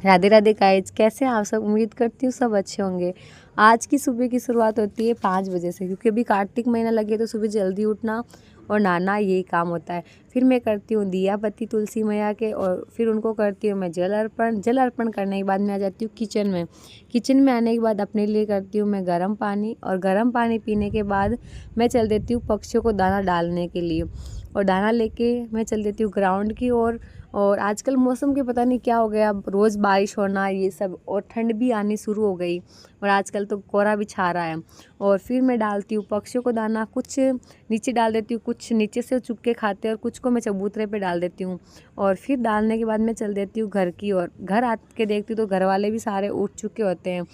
Radhe Radhe guys, कैसे हैं आप सब। उम्मीद करती हूँ सब अच्छे होंगे। आज की सुबह की शुरुआत होती है 5 बजे से, क्योंकि अभी कार्तिक महीना लगे तो सुबह जल्दी उठना और नहाना यही काम होता है। फिर मैं करती हूँ दिया बत्ती तुलसी मैया के, और फिर उनको करती हूँ मैं जल अर्पण। जल अर्पण करने के बाद मैं आ जाती हूँ किचन में। किचन में आने के बाद अपने लिए करती हूँ मैं गर्म पानी, और गर्म पानी पीने के बाद मैं चल देती हूँ पक्षियों को दाना डालने के लिए, और दाना लेके मैं चल देती हूँ ग्राउंड की ओर। और आजकल मौसम के पता नहीं क्या हो गया, अब रोज़ बारिश होना ये सब, और ठंड भी आनी शुरू हो गई, और आजकल तो कोहरा भी छा रहा है। और फिर मैं डालती हूँ पक्षियों को दाना, कुछ नीचे डाल देती हूँ, कुछ नीचे से चुग के खाते हैं, और कुछ को मैं चबूतरे पे डाल देती हूँ। और फिर डालने के बाद मैं चल देती हूँ घर की ओर। घर आके देखती हूँ तो घर वाले भी सारे उठ चुके होते हैं,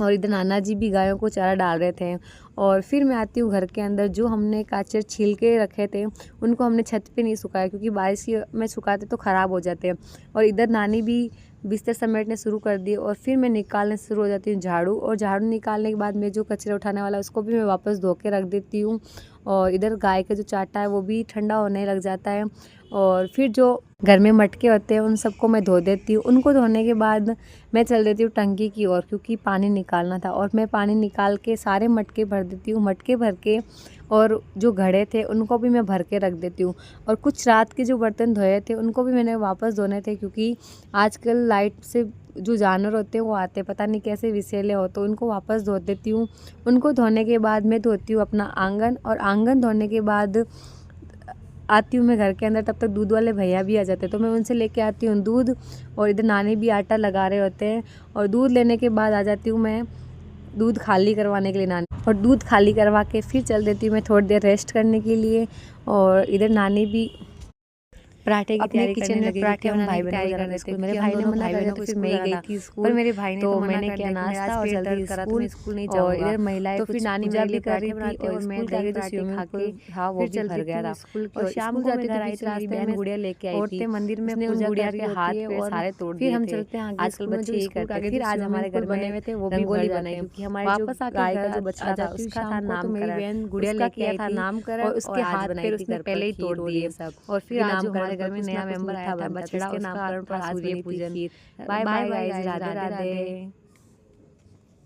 और इधर नाना जी भी गायों को चारा डाल रहे थे। और फिर मैं आती हूँ घर के अंदर। जो हमने गाजर छील के रखे थे उनको हमने छत पे नहीं सुखाया, क्योंकि बारिश में सुखाते तो ख़राब हो जाते हैं। और इधर नानी भी बिस्तर समेटने शुरू कर दिए, और फिर मैं निकालने शुरू हो जाती हूँ झाड़ू। और झाड़ू निकालने के बाद मैं जो कचरा उठाने वाला है उसको भी मैं वापस धो के रख देती हूँ। और इधर गाय का जो चाटा है वो भी ठंडा होने लग जाता है। और फिर जो घर में मटके होते हैं उन सबको मैं धो देती हूँ। उनको धोने के बाद मैं चल देती हूँ टंकी की ओर, क्योंकि पानी निकालना था। और मैं पानी निकाल के सारे मटके भर देती हूँ, मटके भर के। और जो घड़े थे उनको भी मैं भर के रख देती हूँ। और कुछ रात के जो बर्तन धोए थे उनको भी मैंने वापस धोने थे, क्योंकि आजकल लाइट से जो जानवर होते हैं वो आते पता नहीं कैसे विषैले हो, तो उनको वापस धो देती हूँ। उनको धोने के बाद मैं धोती हूँ अपना आंगन, और आंगन धोने के बाद आती हूँ मैं घर के अंदर। तब तक दूध वाले भैया भी आ जाते हैं, तो मैं उनसे लेके आती हूँ दूध। और इधर नानी भी आटा लगा रहे होते हैं। और दूध लेने के बाद आ जाती हूँ मैं दूध खाली करवाने के लिए नानी, और दूध खाली करवा के फिर चल देती हूँ मैं थोड़ी देर रेस्ट करने के लिए। और इधर नानी भी पराठे की तैयारी करने लगे, क्योंकि हम भाई बहनों को जाना स्कूल। मेरे भाई ने मना कर दिया तो फिर मैं ही गई थी स्कूल, पर मेरे भाई ने तो मैंने किया नाश्ता और जल्दी स्कूल नहीं जाऊंगा। और इधर महिलाएं तो फिर नानी मेरे लिए कर रही थी, और मैं गई तो स्विमिंग पूल था वो भी भर गया था स्कूल। और शाम को मैं घर आई तो मेरी बहन गुड़िया लेके आई थी। मंदिर में पूजा गुड़िया के हाथ पैर सारे तोड़ दिए थे। फिर हम चलते हैं आजकल बच्चे यही करते हैं। फिर आज हमारे घर बने हुए थे वो भी रंगोली बनाई, क्योंकि हमारे वापस गाय का जो बछड़ा था उसका था नाम, मेरी बहन गुड़िया लेके आई थी नामकरण, और उसके हाथ पैर उसने पहले ही तोड़ दिए सब। और फिर आज हमारे घर में नया मेंबर आया था बछड़ा, उसके नामकरण पर आज सूर्य पूजन। Bye bye guys, Radhe Radhe.